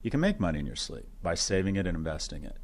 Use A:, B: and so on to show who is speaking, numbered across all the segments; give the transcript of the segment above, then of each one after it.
A: You can make money in your sleep by saving it and investing it.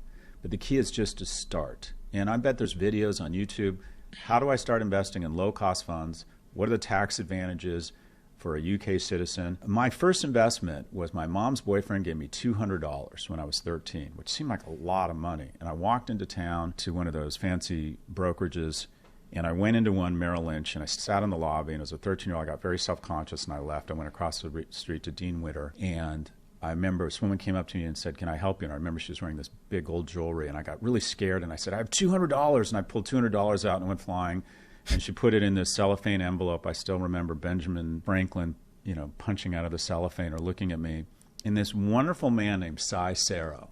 A: But the key is just to start. And I bet there's videos on YouTube. How do I start investing in low-cost funds? What are the tax advantages for a UK citizen? My first investment was my mom's boyfriend gave me $200 when I was 13, which seemed like a lot of money. And I walked into town to one of those fancy brokerages, and I went into one, Merrill Lynch, and I sat in the lobby, and as a 13-year-old, I got very self-conscious, and I left. I went across the street to Dean Witter, and I remember this woman came up to me and said, "Can I help you?" And I remember she was wearing this big gold jewelry, and I got really scared, and I said, "I have $200, and I pulled $200 out and went flying, and she put it in this cellophane envelope. I still remember Benjamin Franklin, punching out of the cellophane or looking at me. And this wonderful man named Cy Sero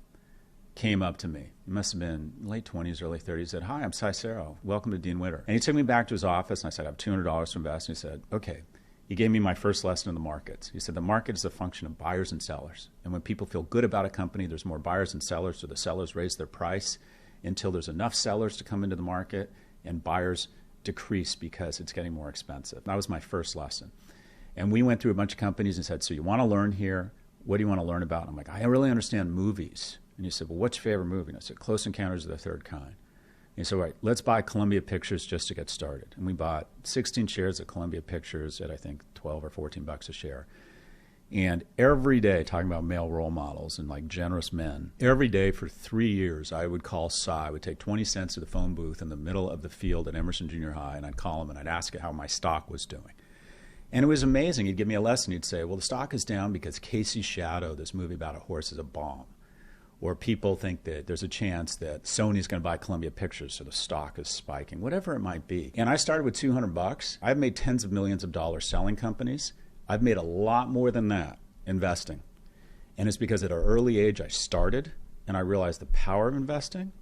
A: came up to me. He must have been late 20s, early 30s. He said, "Hi, I'm Cy Sero. Welcome to Dean Witter." And he took me back to his office, and I said, "I have $200 to invest." And he said, "Okay." He gave me my first lesson in the markets. He said, the market is a function of buyers and sellers. And when people feel good about a company, there's more buyers than sellers, so the sellers raise their price until there's enough sellers to come into the market, and buyers decrease because it's getting more expensive. That was my first lesson. And we went through a bunch of companies and said, "So you want to learn here? What do you want to learn about?" And I'm like, "I really understand movies." And he said, "Well, what's your favorite movie?" And I said, "Close Encounters of the Third Kind." And he said, "Right, let's buy Columbia Pictures just to get started." And we bought 16 shares of Columbia Pictures at, I think, 12 or 14 bucks a share. And every day, talking about male role models and like generous men, every day for 3 years, I would call Cy. I would take 20 cents to the phone booth in the middle of the field at Emerson Junior High, and I'd call him and I'd ask how my stock was doing. And it was amazing. He'd give me a lesson. He'd say, "Well, the stock is down because Casey's Shadow, this movie about a horse, is a bomb." Or people think that there's a chance that Sony's going to buy Columbia Pictures, so the stock is spiking, whatever it might be. And I started with $200. I've made tens of millions of dollars selling companies. I've made a lot more than that investing. And it's because at an early age I started, and I realized the power of investing,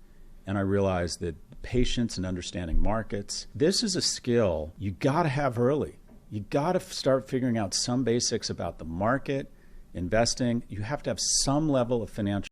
A: and I realized that patience and understanding markets. This is a skill you got to have early. You got to start figuring out some basics about the market, investing. You have to have some level of financial